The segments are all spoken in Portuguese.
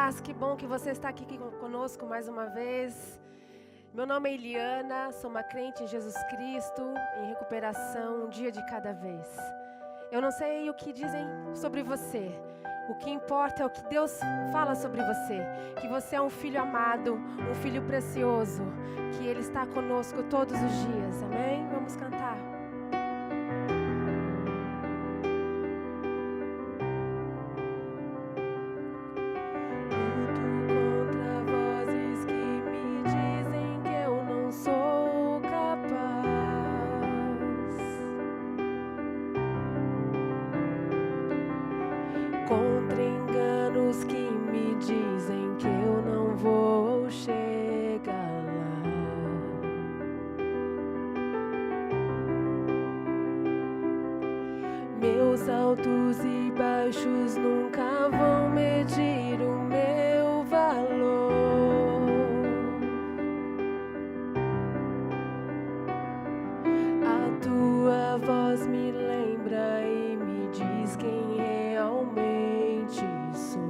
paz, que bom que você está aqui conosco mais uma vez. Meu nome é Eliana, sou uma crente em Jesus Cristo, em recuperação, um dia de cada vez. Eu não sei o que dizem sobre você, o que importa é o que Deus fala sobre você, que você é um filho amado, um filho precioso, que Ele está conosco todos os dias, amém? Vamos cantar. Contra enganos que me dizem que eu não vou chegar lá. Meus altos e baixos nunca vão medir o meu valor. A tua voz me lembra e me diz quem realmente sou.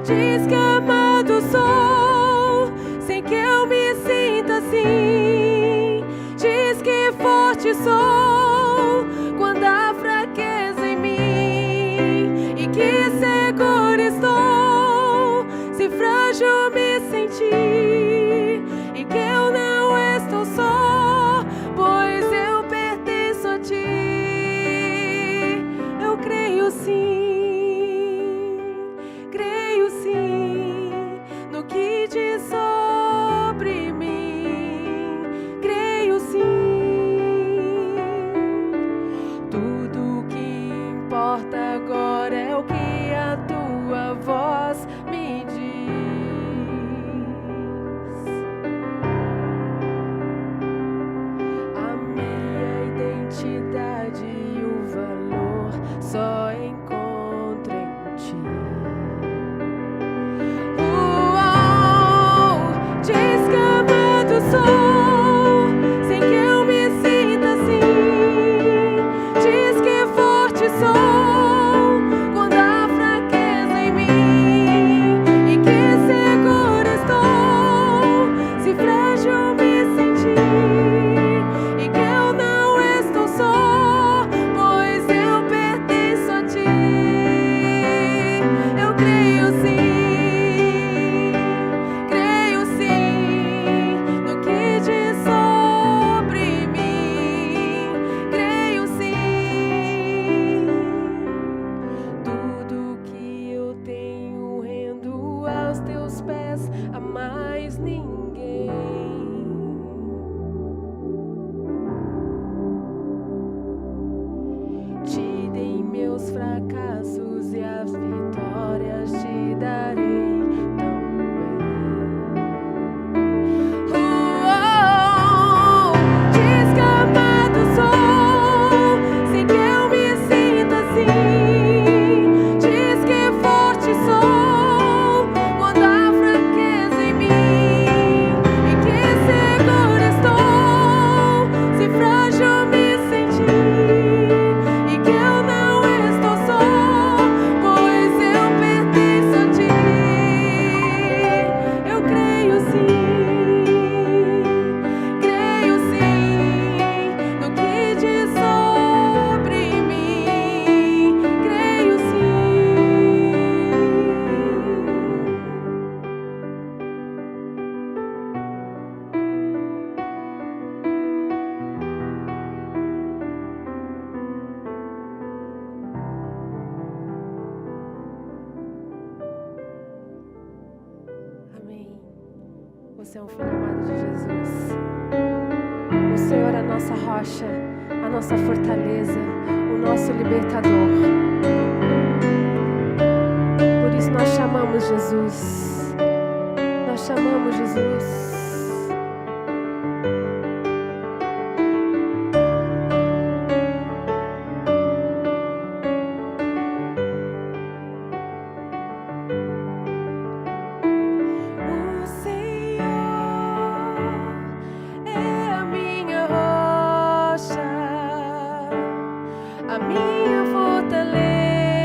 Diz que amado sou, sem que eu me sinta assim. Diz que forte sou, quando há fraqueza em mim. E que seguro estou, se frágil me sentir. E que eu não estou só, pois eu pertenço a ti. Eu creio sim, no que diz sobre mim. Creio sim, tudo que importa agora é o que a tua voz me diz. A minha identidade e o valor só encontro em ti. Diz que amado sou, sem que eu me sinta assim. Diz que forte sou, quando há fraqueza em mim. E que seguro estou, se frágil me sentir. E que eu não estou só, pois eu pertenço a ti. Eu creio sim. A mais ninguém. Te dei meus fracassos e as vitórias te darei também. Diz que amado sou, sem que eu me sinta assim. Diz que forte sou, você é um filho amado de Jesus. O Senhor é a nossa rocha, a nossa fortaleza, o nosso libertador. Por isso nós chamamos Jesus. Nós chamamos Jesus. A minha fortaleza.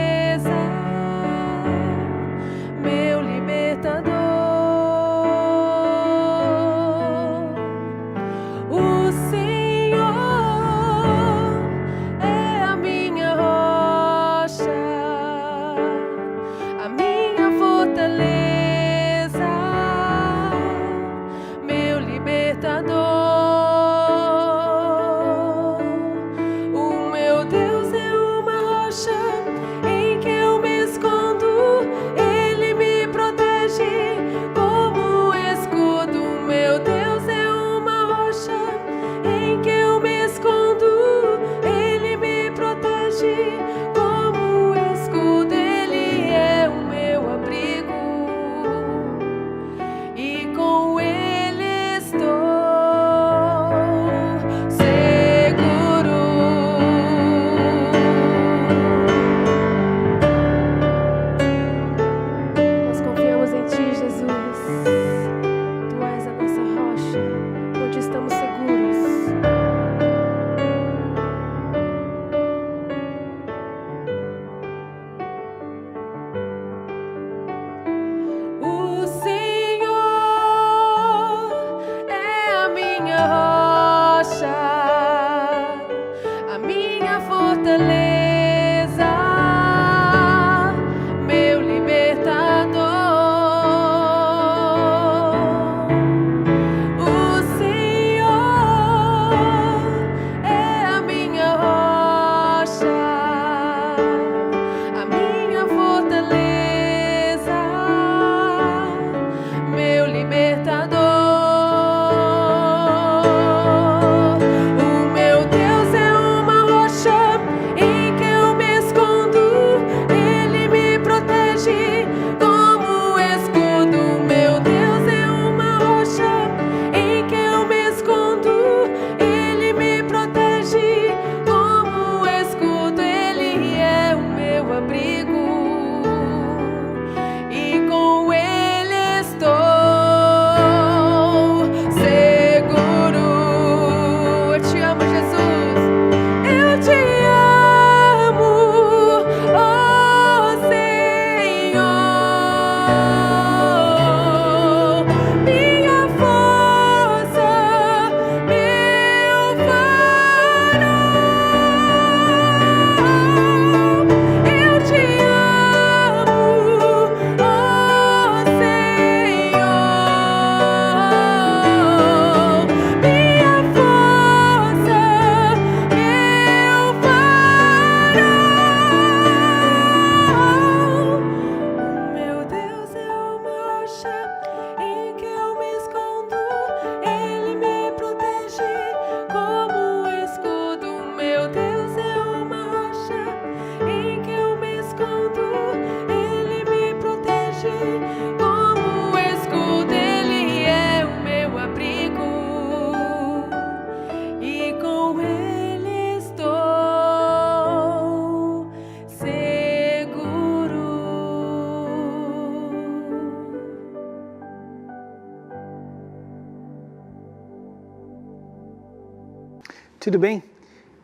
Tudo bem?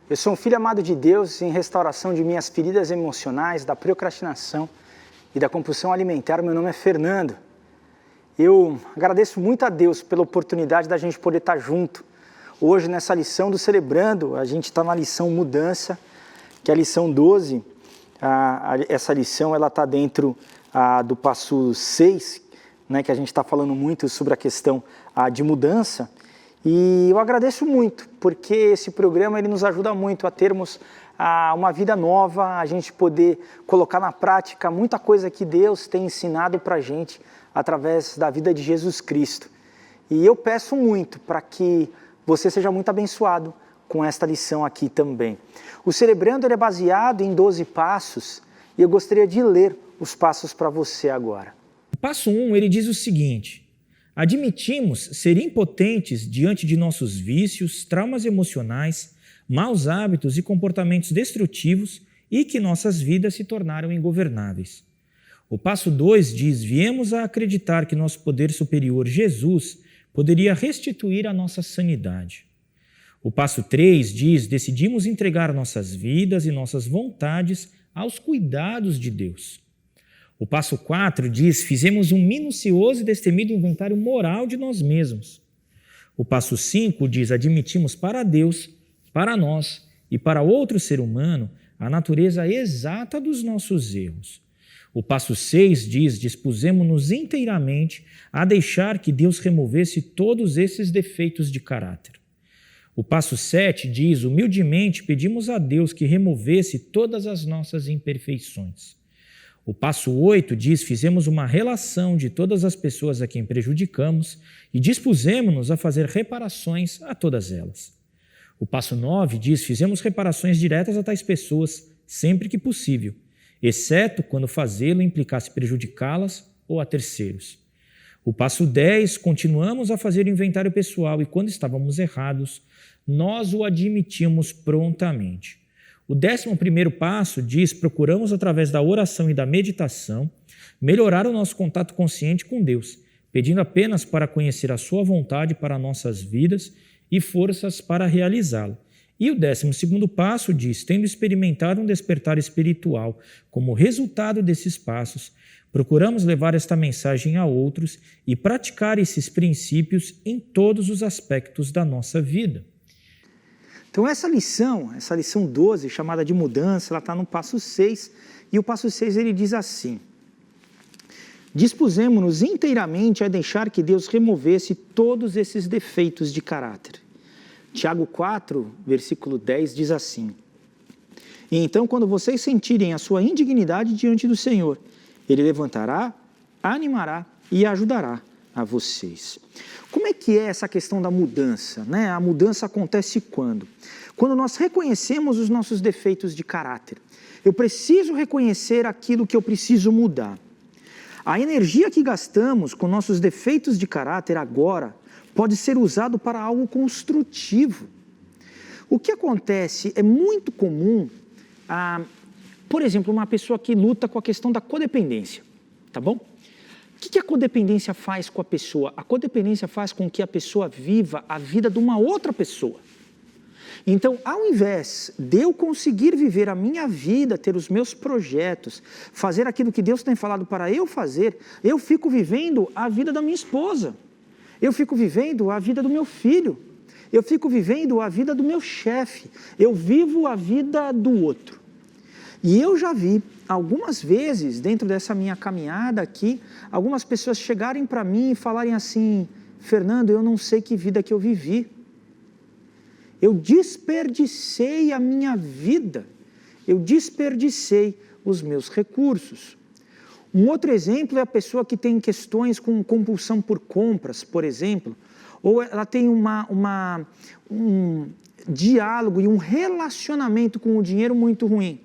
Eu sou um filho amado de Deus em restauração de minhas feridas emocionais, da procrastinação e da compulsão alimentar. Meu nome é Fernando. Eu agradeço muito a Deus pela oportunidade da gente poder estar junto. Hoje, nessa lição do Celebrando, a gente está na lição Mudança, que é a lição 12. Essa lição está dentro do passo 6, né, que a gente está falando muito sobre a questão de mudança. E eu agradeço muito, porque esse programa ele nos ajuda muito a termos uma vida nova, a gente poder colocar na prática muita coisa que Deus tem ensinado para a gente através da vida de Jesus Cristo. E eu peço muito para que você seja muito abençoado com esta lição aqui também. O Celebrando ele é baseado em 12 passos e eu gostaria de ler os passos para você agora. O passo 1, ele diz o seguinte: admitimos ser impotentes diante de nossos vícios, traumas emocionais, maus hábitos e comportamentos destrutivos e que nossas vidas se tornaram ingovernáveis. O passo 2 diz: viemos a acreditar que nosso poder superior, Jesus, poderia restituir a nossa sanidade. O passo 3 diz: decidimos entregar nossas vidas e nossas vontades aos cuidados de Deus. O passo 4 diz: fizemos um minucioso e destemido inventário moral de nós mesmos. O passo 5 diz: admitimos para Deus, para nós e para outro ser humano a natureza exata dos nossos erros. O passo 6 diz: dispusemo-nos inteiramente a deixar que Deus removesse todos esses defeitos de caráter. O passo 7 diz: humildemente pedimos a Deus que removesse todas as nossas imperfeições. O passo 8 diz: fizemos uma relação de todas as pessoas a quem prejudicamos e dispusemo-nos a fazer reparações a todas elas. O passo 9 diz: fizemos reparações diretas a tais pessoas sempre que possível, exceto quando fazê-lo implicasse prejudicá-las ou a terceiros. O passo 10, continuamos a fazer o inventário pessoal e quando estávamos errados, nós o admitimos prontamente. O 11º passo diz: procuramos através da oração e da meditação melhorar o nosso contato consciente com Deus, pedindo apenas para conhecer a sua vontade para nossas vidas e forças para realizá-la. E o 12º passo diz: tendo experimentado um despertar espiritual como resultado desses passos, procuramos levar esta mensagem a outros e praticar esses princípios em todos os aspectos da nossa vida. Então essa lição 12, chamada de mudança, ela está no passo 6, e o passo 6 ele diz assim: dispusemo-nos inteiramente a deixar que Deus removesse todos esses defeitos de caráter. Tiago 4, versículo 10 diz assim: e então quando vocês sentirem a sua indignidade diante do Senhor, Ele levantará, animará e ajudará a vocês. Como é que é essa questão da mudança, né? A mudança acontece quando? Quando nós reconhecemos os nossos defeitos de caráter. Eu preciso reconhecer aquilo que eu preciso mudar. A energia que gastamos com nossos defeitos de caráter agora pode ser usado para algo construtivo. O que acontece é muito comum, por exemplo, uma pessoa que luta com a questão da codependência, tá bom? O que a codependência faz com a pessoa? A codependência faz com que a pessoa viva a vida de uma outra pessoa. Então, ao invés de eu conseguir viver a minha vida, ter os meus projetos, fazer aquilo que Deus tem falado para eu fazer, eu fico vivendo a vida da minha esposa, eu fico vivendo a vida do meu filho, eu fico vivendo a vida do meu chefe, eu vivo a vida do outro. E eu já vi algumas vezes, dentro dessa minha caminhada aqui, algumas pessoas chegarem para mim e falarem assim: Fernando, eu não sei que vida que eu vivi. Eu desperdicei a minha vida, eu desperdicei os meus recursos. Um outro exemplo é a pessoa que tem questões com compulsão por compras, por exemplo, ou ela tem um diálogo e um relacionamento com o dinheiro muito ruim.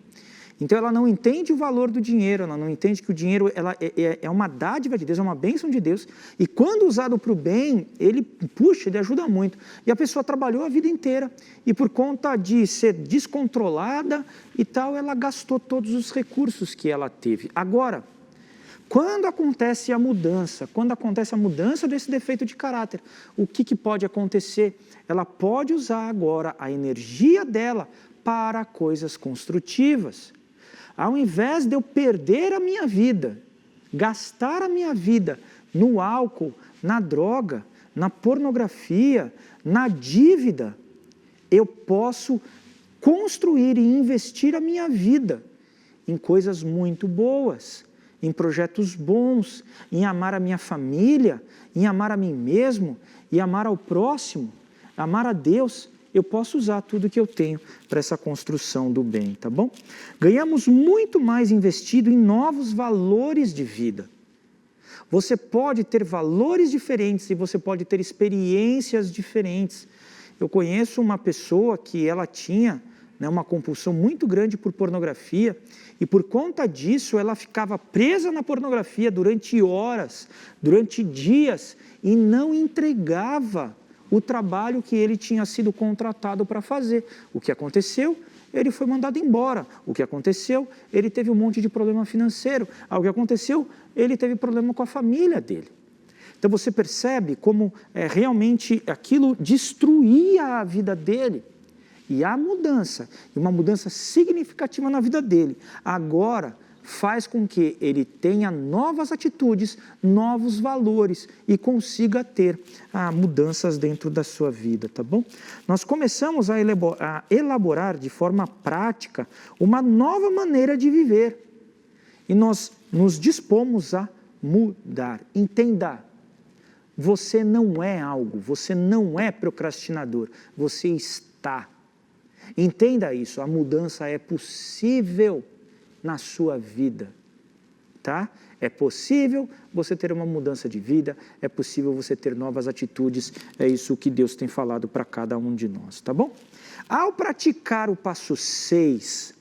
Então ela não entende o valor do dinheiro, ela não entende que o dinheiro é uma dádiva de Deus, é uma bênção de Deus, e quando usado para o bem, ele ajuda muito. E a pessoa trabalhou a vida inteira, e por conta de ser descontrolada e tal, ela gastou todos os recursos que ela teve. Agora, quando acontece a mudança desse defeito de caráter, o que pode acontecer? Ela pode usar agora a energia dela para coisas construtivas. Ao invés de eu perder a minha vida, gastar a minha vida no álcool, na droga, na pornografia, na dívida, eu posso construir e investir a minha vida em coisas muito boas, em projetos bons, em amar a minha família, em amar a mim mesmo, e amar ao próximo, amar a Deus. Eu posso usar tudo que eu tenho para essa construção do bem, tá bom? Ganhamos muito mais investido em novos valores de vida. Você pode ter valores diferentes e você pode ter experiências diferentes. Eu conheço uma pessoa que ela tinha uma compulsão muito grande por pornografia e por conta disso ela ficava presa na pornografia durante horas, durante dias e não entregava o trabalho que ele tinha sido contratado para fazer. O que aconteceu? Ele foi mandado embora. O que aconteceu? Ele teve um monte de problema financeiro. O que aconteceu? Ele teve problema com a família dele. Então você percebe como realmente aquilo destruía a vida dele. E a mudança, uma mudança significativa na vida dele, agora faz com que ele tenha novas atitudes, novos valores e consiga ter mudanças dentro da sua vida, tá bom? Nós começamos a elaborar de forma prática uma nova maneira de viver. E nós nos dispomos a mudar. Entenda, você não é algo, você não é procrastinador, você está. Entenda isso, a mudança é possível na sua vida, tá? É possível você ter uma mudança de vida, é possível você ter novas atitudes, é isso que Deus tem falado para cada um de nós, tá bom? Ao praticar o passo 6,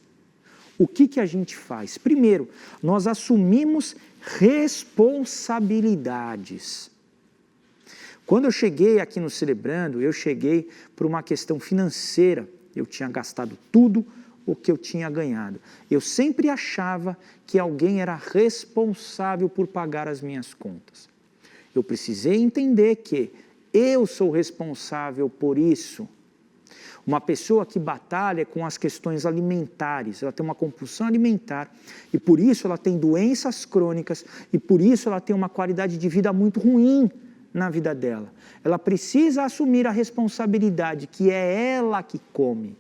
o que a gente faz? Primeiro, nós assumimos responsabilidades. Quando eu cheguei aqui no Celebrando, eu cheguei por uma questão financeira, eu tinha gastado tudo o que eu tinha ganhado. Eu sempre achava que alguém era responsável por pagar as minhas contas. Eu precisei entender que eu sou responsável por isso. Uma pessoa que batalha com as questões alimentares, ela tem uma compulsão alimentar e por isso ela tem doenças crônicas e por isso ela tem uma qualidade de vida muito ruim na vida dela. Ela precisa assumir a responsabilidade que é ela que come.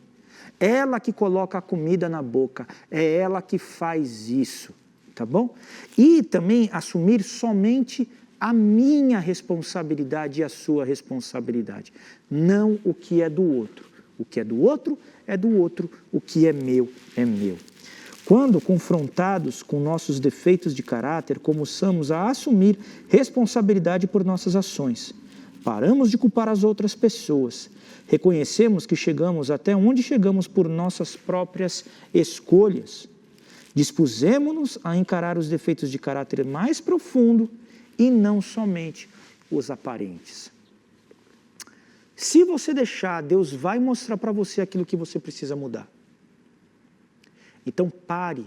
Ela que coloca a comida na boca, é ela que faz isso, tá bom? E também assumir somente a minha responsabilidade e a sua responsabilidade, não o que é do outro. O que é do outro, é do outro, o que é meu, é meu. Quando confrontados com nossos defeitos de caráter, começamos a assumir responsabilidade por nossas ações. Paramos de culpar as outras pessoas. Reconhecemos que chegamos até onde chegamos por nossas próprias escolhas. Dispusemos-nos a encarar os defeitos de caráter mais profundo e não somente os aparentes. Se você deixar, Deus vai mostrar para você aquilo que você precisa mudar. Então pare,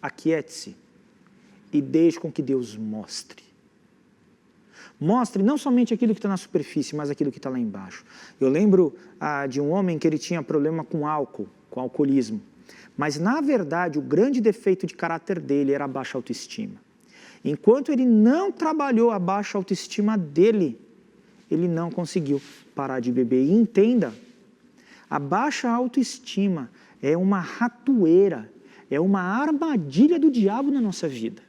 aquiete-se e deixe com que Deus mostre. Mostre não somente aquilo que está na superfície, mas aquilo que está lá embaixo. Eu lembro de um homem que ele tinha problema com álcool, com alcoolismo. Mas, na verdade, o grande defeito de caráter dele era a baixa autoestima. Enquanto ele não trabalhou a baixa autoestima dele, ele não conseguiu parar de beber. E entenda, a baixa autoestima é uma ratoeira, é uma armadilha do diabo na nossa vida.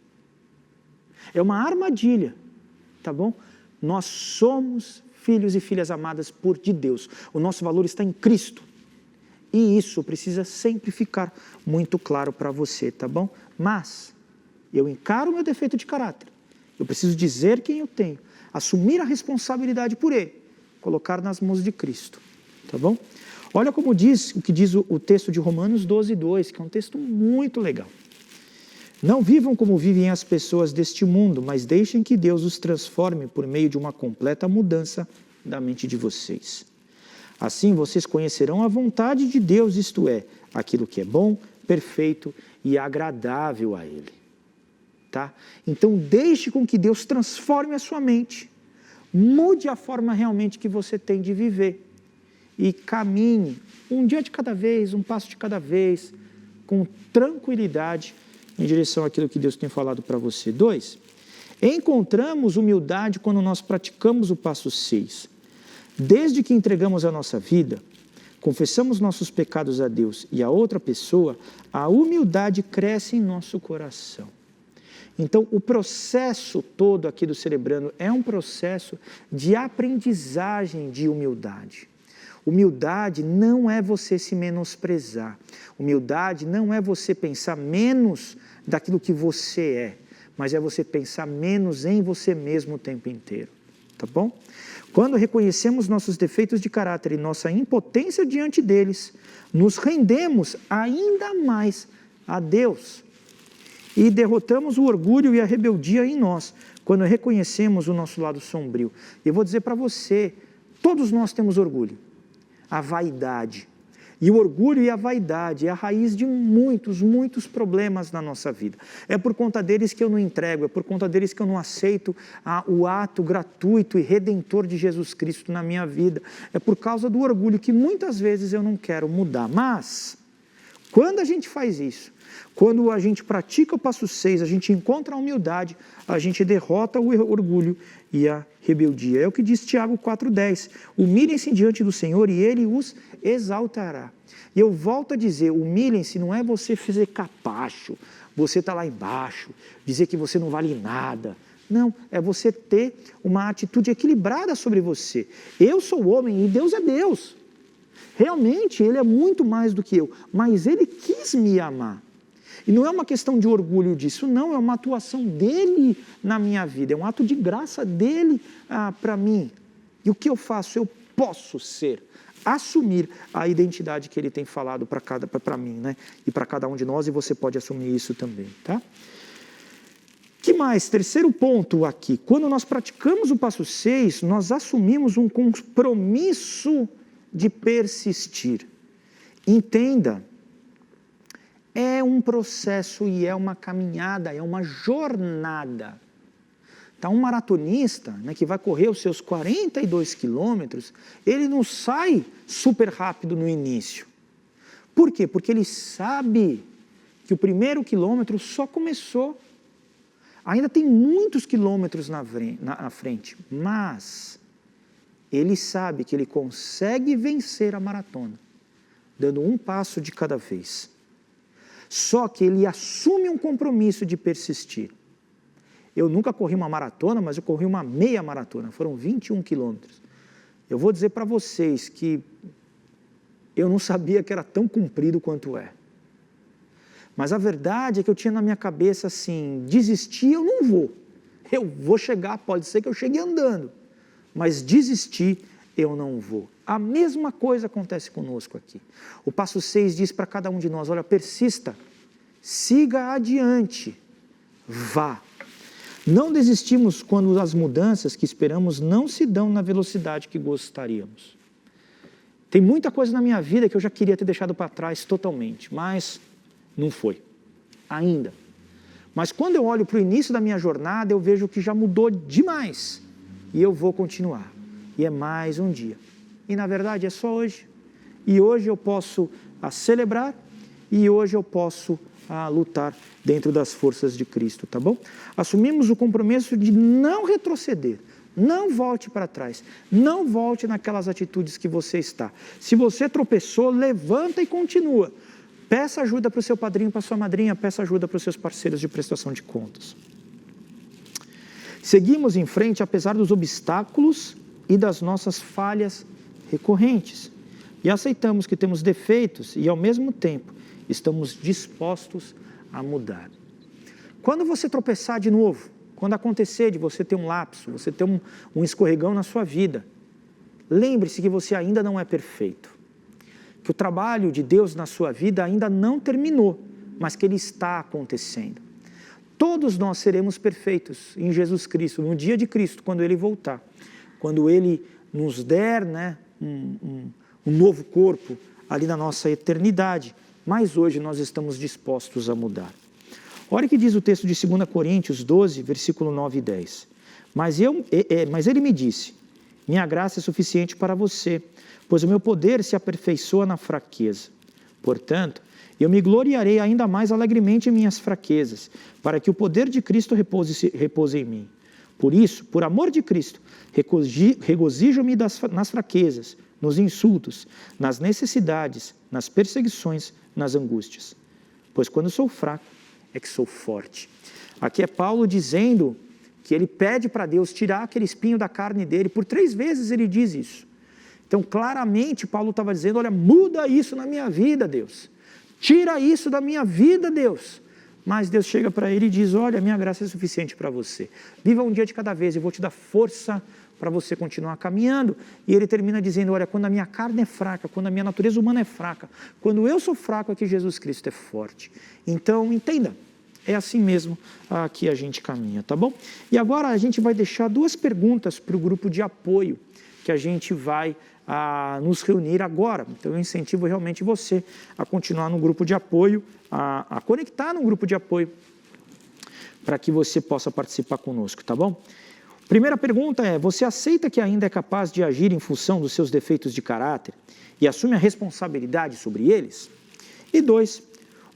É uma armadilha. Tá bom? Nós somos filhos e filhas amadas de Deus. O nosso valor está em Cristo. E isso precisa sempre ficar muito claro para você, tá bom? Mas eu encaro o meu defeito de caráter. Eu preciso dizer quem eu tenho, assumir a responsabilidade por ele, colocar nas mãos de Cristo, tá bom? Olha como diz, o que diz o texto de Romanos 12:2, que é um texto muito legal. Não vivam como vivem as pessoas deste mundo, mas deixem que Deus os transforme por meio de uma completa mudança da mente de vocês. Assim vocês conhecerão a vontade de Deus, isto é, aquilo que é bom, perfeito e agradável a Ele. Tá? Então deixe com que Deus transforme a sua mente, mude a forma realmente que você tem de viver e caminhe um dia de cada vez, um passo de cada vez, com tranquilidade, em direção àquilo que Deus tem falado para você. 2, encontramos humildade quando nós praticamos o passo 6. Desde que entregamos a nossa vida, confessamos nossos pecados a Deus e a outra pessoa, a humildade cresce em nosso coração. Então, o processo todo aqui do Celebrando é um processo de aprendizagem de humildade. Humildade não é você se menosprezar. Humildade não é você pensar menos daquilo que você é, mas é você pensar menos em você mesmo o tempo inteiro, tá bom? Quando reconhecemos nossos defeitos de caráter e nossa impotência diante deles, nos rendemos ainda mais a Deus e derrotamos o orgulho e a rebeldia em nós, quando reconhecemos o nosso lado sombrio. E eu vou dizer para você, todos nós temos orgulho, a vaidade. E o orgulho e a vaidade é a raiz de muitos problemas na nossa vida. É por conta deles que eu não entrego, é por conta deles que eu não aceito o ato gratuito e redentor de Jesus Cristo na minha vida. É por causa do orgulho que muitas vezes eu não quero mudar. Mas, quando a gente faz isso, quando a gente pratica o passo 6, a gente encontra a humildade, a gente derrota o orgulho e a rebeldia. É o que diz Tiago 4,10. Humilhem-se diante do Senhor e Ele os exaltará. E eu volto a dizer, humilhem-se não é você fazer capacho, você estar lá embaixo, dizer que você não vale nada. Não, é você ter uma atitude equilibrada sobre você. Eu sou homem e Deus é Deus. Realmente, Ele é muito mais do que eu, mas Ele quis me amar. E não é uma questão de orgulho disso, não, é uma atuação dEle na minha vida, é um ato de graça dEle para mim. E o que eu faço? Eu posso ser, assumir a identidade que Ele tem falado para mim, né? E para cada um de nós, e você pode assumir isso também, tá? Que mais? Terceiro ponto aqui, quando nós praticamos o passo 6, nós assumimos um compromisso de persistir. Entenda, é um processo e é uma caminhada, é uma jornada. Então, um maratonista, né, que vai correr os seus 42 quilômetros, ele não sai super rápido no início. Por quê? Porque ele sabe que o primeiro quilômetro só começou. Ainda tem muitos quilômetros na frente, mas ele sabe que ele consegue vencer a maratona, dando um passo de cada vez. Só que ele assume um compromisso de persistir. Eu nunca corri uma maratona, mas eu corri uma meia maratona, foram 21 quilômetros. Eu vou dizer para vocês que eu não sabia que era tão comprido quanto é. Mas a verdade é que eu tinha na minha cabeça assim, desistir eu não vou. Eu vou chegar, pode ser que eu chegue andando, mas desistir eu não vou. A mesma coisa acontece conosco aqui. O passo 6 diz para cada um de nós, olha, persista, siga adiante, vá. Não desistimos quando as mudanças que esperamos não se dão na velocidade que gostaríamos. Tem muita coisa na minha vida que eu já queria ter deixado para trás totalmente, mas não foi, ainda. Mas quando eu olho para o início da minha jornada, eu vejo que já mudou demais. E eu vou continuar. E é mais um dia. E na verdade é só hoje. E hoje eu posso celebrar e hoje eu posso lutar dentro das forças de Cristo, tá bom? Assumimos o compromisso de não retroceder. Não volte para trás. Não volte naquelas atitudes que você está. Se você tropeçou, levanta e continua. Peça ajuda para o seu padrinho, para a sua madrinha, peça ajuda para os seus parceiros de prestação de contas. Seguimos em frente apesar dos obstáculos e das nossas falhas recorrentes. E aceitamos que temos defeitos e, ao mesmo tempo, estamos dispostos a mudar. Quando você tropeçar de novo, quando acontecer de você ter um lapso, você ter um escorregão na sua vida, lembre-se que você ainda não é perfeito. Que o trabalho de Deus na sua vida ainda não terminou, mas que ele está acontecendo. Todos nós seremos perfeitos em Jesus Cristo, no dia de Cristo, quando Ele voltar. Quando Ele nos der, né, um novo corpo ali na nossa eternidade. Mas hoje nós estamos dispostos a mudar. Olha o que diz o texto de 2 Coríntios 12, versículo 9 e 10. Mas Ele me disse, minha graça é suficiente para você, pois o meu poder se aperfeiçoa na fraqueza. Portanto, eu me gloriarei ainda mais alegremente em minhas fraquezas, para que o poder de Cristo repouse em mim. Por isso, por amor de Cristo, regozijo-me nas fraquezas, nos insultos, nas necessidades, nas perseguições, nas angústias. Pois quando sou fraco, é que sou forte. Aqui é Paulo dizendo que ele pede para Deus tirar aquele espinho da carne dele. Por 3 vezes ele diz isso. Então, claramente, Paulo estava dizendo, olha, muda isso na minha vida, Deus. Tira isso da minha vida, Deus. Mas Deus chega para ele e diz, olha, minha graça é suficiente para você. Viva um dia de cada vez, eu vou te dar força para você continuar caminhando. E ele termina dizendo, olha, quando a minha carne é fraca, quando a minha natureza humana é fraca, quando eu sou fraco é que Jesus Cristo é forte. Então, entenda, é assim mesmo que a gente caminha, tá bom? E agora a gente vai deixar 2 perguntas para o grupo de apoio, que a gente vai nos reunir agora. Então eu incentivo realmente você a continuar no grupo de apoio, a conectar no grupo de apoio, para que você possa participar conosco, tá bom? Primeira pergunta é, você aceita que ainda é capaz de agir em função dos seus defeitos de caráter e assume a responsabilidade sobre eles? E 2,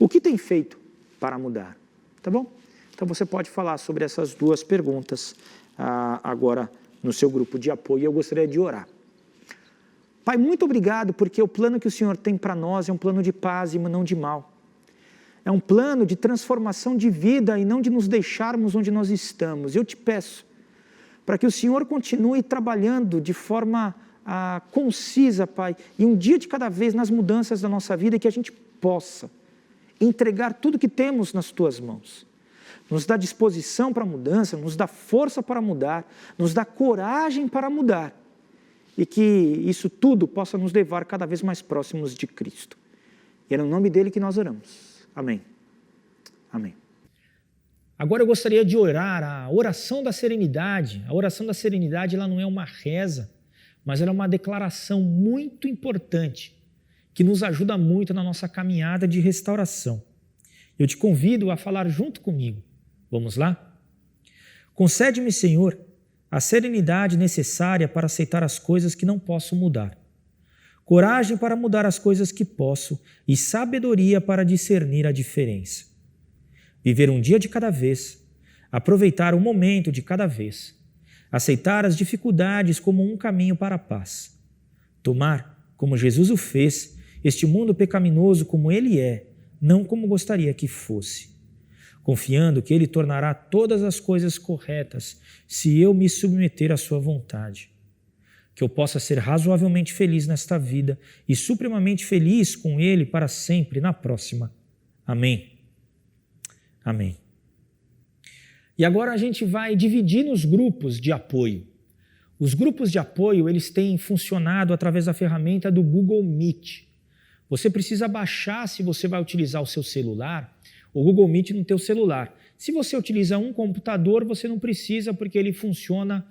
o que tem feito para mudar? Tá bom? Então você pode falar sobre essas 2 perguntas agora no seu grupo de apoio. Eu gostaria de orar. Pai, muito obrigado, porque o plano que o Senhor tem para nós é um plano de paz e não de mal. é um plano de transformação de vida e não de nos deixarmos onde nós estamos. Eu te peço para que o Senhor continue trabalhando de forma concisa, Pai, e um dia de cada vez nas mudanças da nossa vida, que a gente possa entregar tudo que temos nas Tuas mãos. Nos dá disposição para a mudança, nos dá força para mudar, nos dá coragem para mudar, e que isso tudo possa nos levar cada vez mais próximos de Cristo. E é no nome dele que nós oramos. Amém. Amém. Agora eu gostaria de orar a oração da serenidade. A oração da serenidade, ela não é uma reza, mas ela é uma declaração muito importante, que nos ajuda muito na nossa caminhada de restauração. Eu te convido a falar junto comigo. Vamos lá? Concede-me, Senhor, a serenidade necessária para aceitar as coisas que não posso mudar, coragem para mudar as coisas que posso e sabedoria para discernir a diferença. Viver um dia de cada vez, aproveitar um momento de cada vez, aceitar as dificuldades como um caminho para a paz. Tomar, como Jesus o fez, este mundo pecaminoso como ele é, não como gostaria que fosse. Confiando que ele tornará todas as coisas corretas se eu me submeter à sua vontade. Que eu possa ser razoavelmente feliz nesta vida e supremamente feliz com ele para sempre na próxima. Amém. Amém. E agora a gente vai dividir nos grupos de apoio. Os grupos de apoio, eles têm funcionado através da ferramenta do Google Meet. Você precisa baixar, se você vai utilizar o seu celular, o Google Meet no teu celular. Se você utiliza um computador, você não precisa, porque ele funciona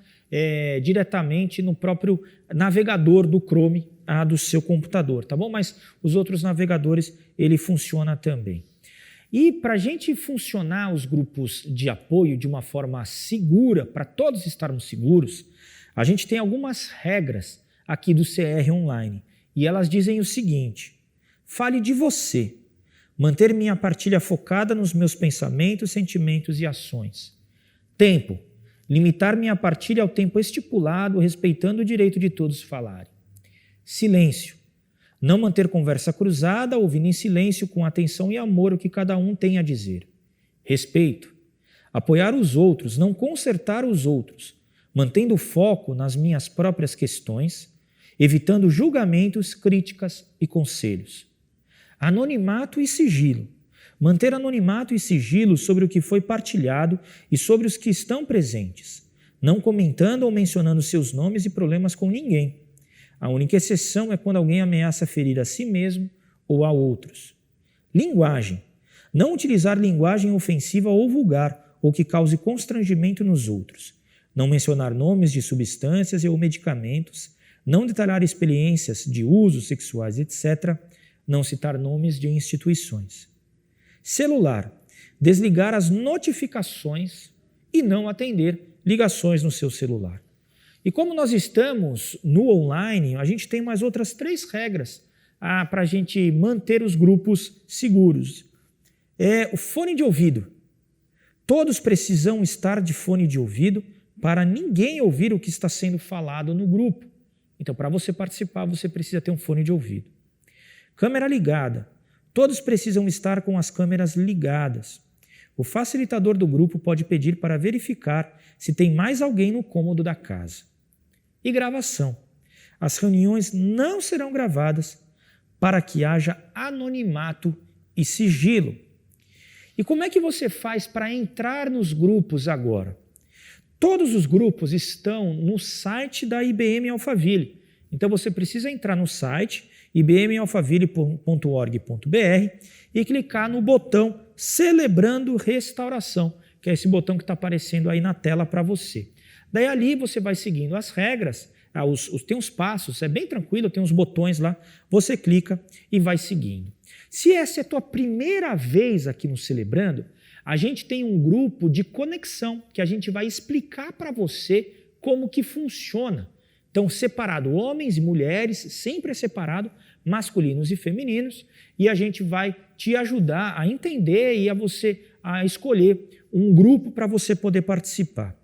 diretamente no próprio navegador do Chrome do seu computador, tá bom? Mas os outros navegadores, ele funciona também. E para a gente funcionar os grupos de apoio de uma forma segura, para todos estarmos seguros, a gente tem algumas regras aqui do CR Online. E elas dizem o seguinte: fale de você, manter minha partilha focada nos meus pensamentos, sentimentos e ações. Tempo, limitar minha partilha ao tempo estipulado, respeitando o direito de todos falarem. Silêncio, não manter conversa cruzada, ouvindo em silêncio com atenção e amor o que cada um tem a dizer. Respeito, apoiar os outros, não consertar os outros, mantendo foco nas minhas próprias questões, evitando julgamentos, críticas e conselhos. Anonimato e sigilo, manter anonimato e sigilo sobre o que foi partilhado e sobre os que estão presentes, não comentando ou mencionando seus nomes e problemas com ninguém. A única exceção é quando alguém ameaça ferir a si mesmo ou a outros. Linguagem. Não utilizar linguagem ofensiva ou vulgar ou que cause constrangimento nos outros. Não mencionar nomes de substâncias ou medicamentos. Não detalhar experiências de usos sexuais, etc. Não citar nomes de instituições. Celular. Desligar as notificações e não atender ligações no seu celular. E como nós estamos no online, a gente tem mais outras 3 regras para a gente manter os grupos seguros. O fone de ouvido. Todos precisam estar de fone de ouvido para ninguém ouvir o que está sendo falado no grupo. Então, para você participar, você precisa ter um fone de ouvido. Câmera ligada. Todos precisam estar com as câmeras ligadas. O facilitador do grupo pode pedir para verificar se tem mais alguém no cômodo da casa. E gravação. As reuniões não serão gravadas para que haja anonimato e sigilo. E como é que você faz para entrar nos grupos agora? Todos os grupos estão no site da IBM Alphaville. Então você precisa entrar no site ibmalphaville.org.br e clicar no botão Celebrando Restauração, que é esse botão que está aparecendo aí na tela para você. Daí ali você vai seguindo as regras, tem uns passos, é bem tranquilo, tem uns botões lá, você clica e vai seguindo. Se essa é a tua primeira vez aqui no Celebrando, a gente tem um grupo de conexão que a gente vai explicar para você como que funciona. Então, separado homens e mulheres, sempre é separado, masculinos e femininos, e a gente vai te ajudar a entender e a escolher um grupo para você poder participar.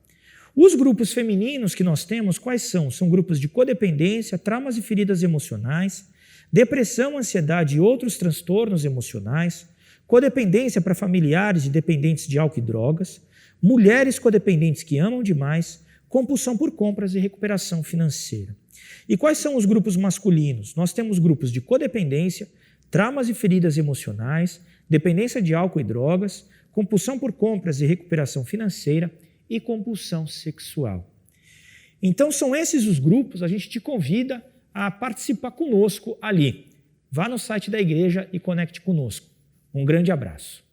Os grupos femininos que nós temos, quais são? São grupos de codependência, traumas e feridas emocionais, depressão, ansiedade e outros transtornos emocionais, codependência para familiares e dependentes de álcool e drogas, mulheres codependentes que amam demais, compulsão por compras e recuperação financeira. E quais são os grupos masculinos? Nós temos grupos de codependência, traumas e feridas emocionais, dependência de álcool e drogas, compulsão por compras e recuperação financeira e compulsão sexual. Então são esses os grupos, a gente te convida a participar conosco ali. Vá no site da igreja e conecte conosco. Um grande abraço.